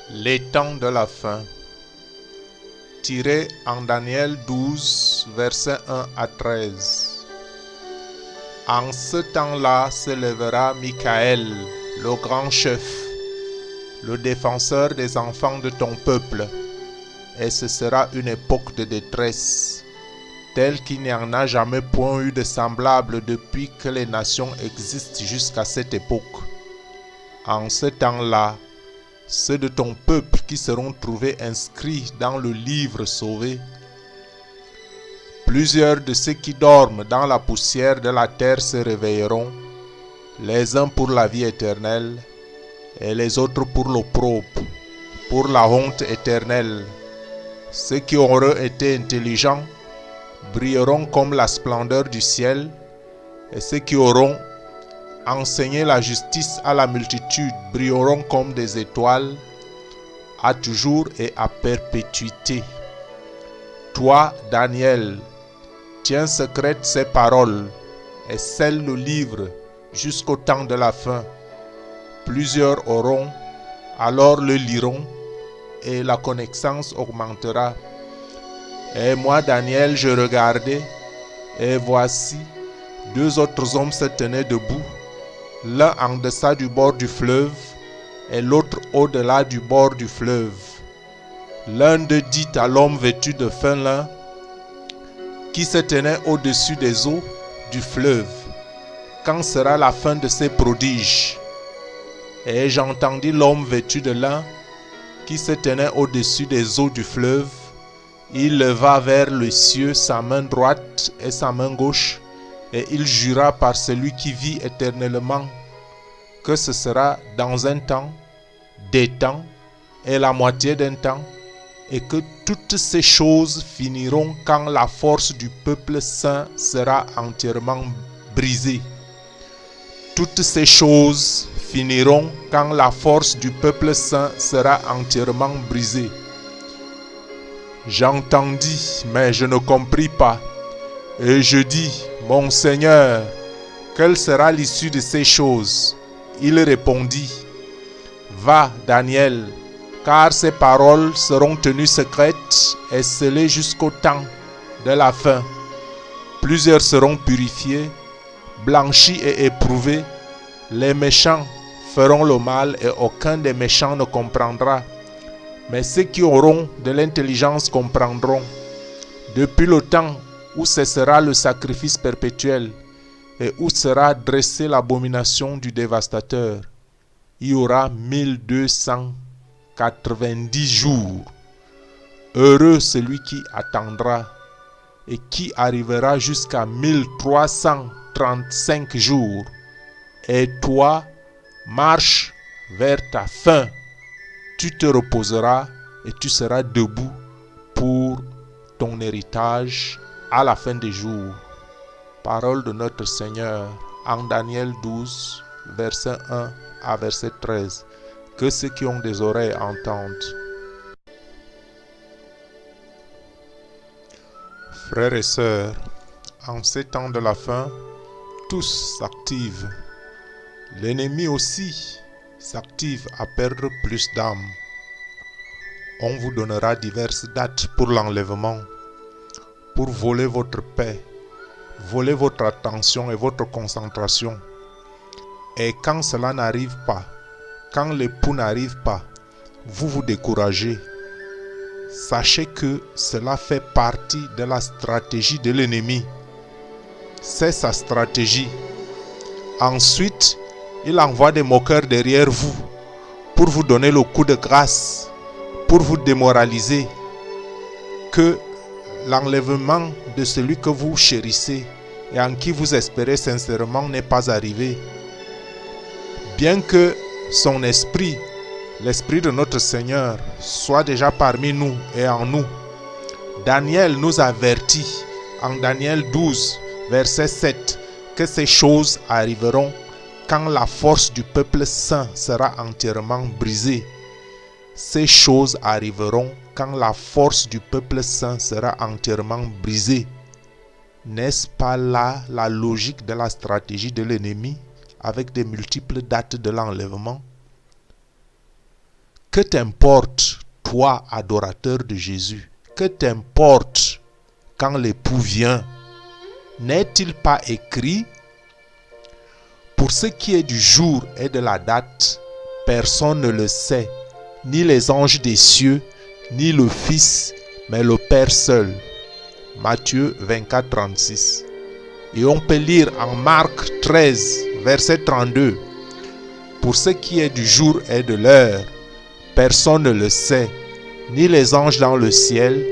Les temps de la fin. Tiré en Daniel 12, versets 1 à 13. En ce temps-là se lèvera Michael, le grand chef, le défenseur des enfants de ton peuple, et ce sera une époque de détresse, telle qu'il n'y en a jamais point eu de semblable depuis que les nations existent jusqu'à cette époque. En ce temps-là, ceux de ton peuple qui seront trouvés inscrits dans le livre sauvé, plusieurs de ceux qui dorment dans la poussière de la terre se réveilleront, les uns pour la vie éternelle et les autres pour l'opprobre, pour la honte éternelle. Ceux qui auront été intelligents brilleront comme la splendeur du ciel, et ceux qui auront enseigné la justice à la multitude brilleront comme des étoiles, à toujours et à perpétuité. Toi, Daniel, tiens secrètes ces paroles et scelle le livre jusqu'au temps de la fin. Plusieurs auront, alors le liront, et la connaissance augmentera. Et moi, Daniel, je regardais, et voici, deux autres hommes se tenaient debout, l'un en deçà du bord du fleuve, et l'autre au-delà du bord du fleuve. L'un d'eux dit à l'homme vêtu de fin lin, qui se tenait au-dessus des eaux du fleuve, quand sera la fin de ces prodiges? Et j'entendis l'homme vêtu de lin, qui se tenait au-dessus des eaux du fleuve. Il leva vers le ciel sa main droite et sa main gauche, et il jura par celui qui vit éternellement que ce sera dans un temps, des temps et la moitié d'un temps, et que toutes ces choses finiront quand la force du peuple saint sera entièrement brisée. Toutes ces choses finiront quand la force du peuple saint sera entièrement brisée. J'entendis, mais je ne compris pas. Et je dis, mon Seigneur, quelle sera l'issue de ces choses? Il répondit, va, Daniel, car ces paroles seront tenues secrètes et scellées jusqu'au temps de la fin. Plusieurs seront purifiés, blanchis et éprouvés. Les méchants feront le mal et aucun des méchants ne comprendra. Mais ceux qui auront de l'intelligence comprendront. Depuis le temps où cessera le sacrifice perpétuel et où sera dressée l'abomination du dévastateur, il y aura 1290 jours. Heureux celui qui attendra et qui arrivera jusqu'à 1335 jours. Et toi, marche vers ta fin. Tu te reposeras et tu seras debout pour ton héritage à la fin des jours. Parole de notre Seigneur en Daniel 12, verset 1 à verset 13. Que ceux qui ont des oreilles entendent. Frères et sœurs, en ces temps de la fin, tous s'activent. L'ennemi aussi s'active à perdre plus d'âmes. On vous donnera diverses dates pour l'enlèvement, pour voler votre paix, voler votre attention et votre concentration. Et quand cela n'arrive pas, quand l'époux n'arrive pas, vous vous découragez. Sachez que cela fait partie de la stratégie de l'ennemi. C'est sa stratégie. Ensuite, il envoie des moqueurs derrière vous pour vous donner le coup de grâce, pour vous démoraliser, que l'enlèvement de celui que vous chérissez et en qui vous espérez sincèrement n'est pas arrivé. Bien que son esprit, l'esprit de notre Seigneur, soit déjà parmi nous et en nous, Daniel nous avertit en Daniel 12, verset 7, que ces choses arriveront quand la force du peuple saint sera entièrement brisée. Ces choses arriveront quand la force du peuple saint sera entièrement brisée. N'est-ce pas là la logique de la stratégie de l'ennemi avec des multiples dates de l'enlèvement? Que t'importe, toi, adorateur de Jésus? Que t'importe quand l'époux vient? N'est-il pas écrit: pour ce qui est du jour et de la date, personne ne le sait, ni les anges des cieux, ni le Fils, mais le Père seul. Matthieu 24, 36. Et on peut lire en Marc 13, verset 32. Pour ce qui est du jour et de l'heure, personne ne le sait, ni les anges dans le ciel,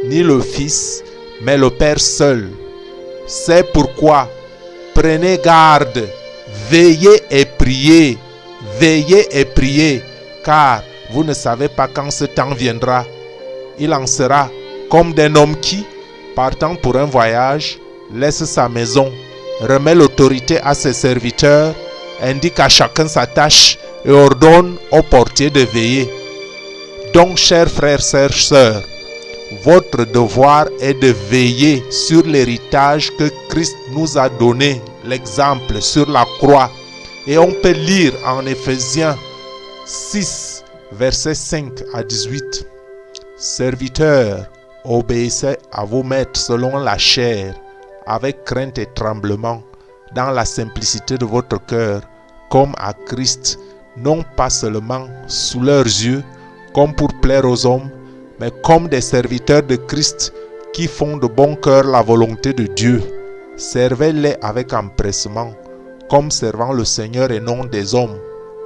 ni le Fils, mais le Père seul. C'est pourquoi prenez garde, veillez et priez, car vous ne savez pas quand ce temps viendra. Il en sera comme d'un homme qui, partant pour un voyage, laisse sa maison, remet l'autorité à ses serviteurs, indique à chacun sa tâche et ordonne au portier de veiller. Donc, chers frères, sœurs, votre devoir est de veiller sur l'héritage que Christ nous a donné, l'exemple sur la croix. Et on peut lire en Éphésiens 6, versets 5 à 18. Serviteurs, obéissez à vos maîtres selon la chair, avec crainte et tremblement, dans la simplicité de votre cœur, comme à Christ, non pas seulement sous leurs yeux, comme pour plaire aux hommes, mais comme des serviteurs de Christ qui font de bon cœur la volonté de Dieu. Servez-les avec empressement, comme servant le Seigneur et non des hommes,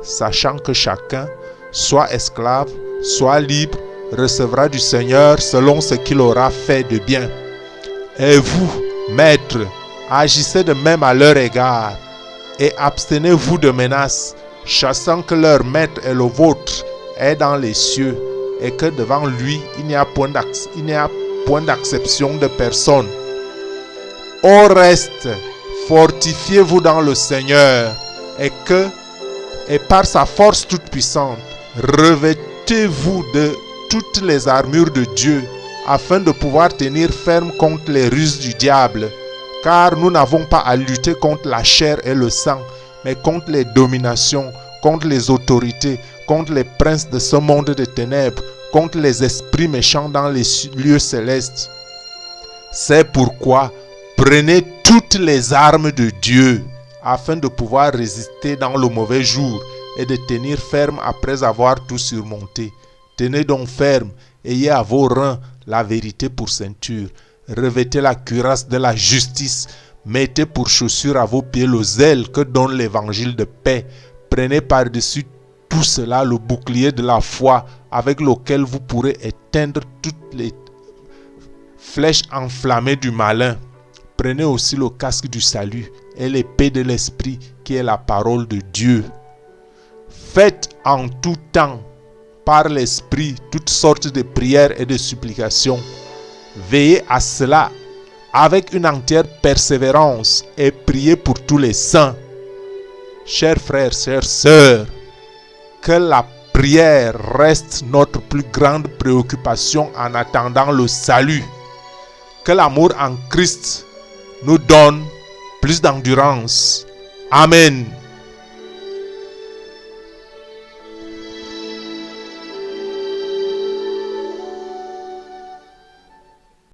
sachant que chacun, soit esclave, soit libre, recevra du Seigneur selon ce qu'il aura fait de bien. Et vous, maîtres, agissez de même à leur égard, et abstenez-vous de menaces, sachant que leur maître et le vôtre est dans les cieux, et que devant lui, il n'y a point d'acception de personne. Au reste, fortifiez-vous dans le Seigneur, et par sa force toute puissante, revêtez-vous de toutes les armures de Dieu, afin de pouvoir tenir ferme contre les ruses du diable. Car nous n'avons pas à lutter contre la chair et le sang, mais contre les dominations, contre les autorités, contre les princes de ce monde de ténèbres, contre les esprits méchants dans les lieux célestes. C'est pourquoi prenez toutes les armes de Dieu, afin de pouvoir résister dans le mauvais jour et de tenir ferme après avoir tout surmonté. Tenez donc ferme, ayez à vos reins la vérité pour ceinture, revêtez la cuirasse de la justice, mettez pour chaussure à vos pieds le zèle que donne l'évangile de paix, prenez par-dessus tout cela le bouclier de la foi, avec lequel vous pourrez éteindre toutes les flèches enflammées du malin. Prenez aussi le casque du salut et l'épée de l'esprit qui est la parole de Dieu. Faites en tout temps, par l'esprit, toutes sortes de prières et de supplications. Veillez à cela avec une entière persévérance et priez pour tous les saints. Chers frères, chères sœurs, que la prière reste notre plus grande préoccupation en attendant le salut. Que l'amour en Christ nous donne plus d'endurance. Amen.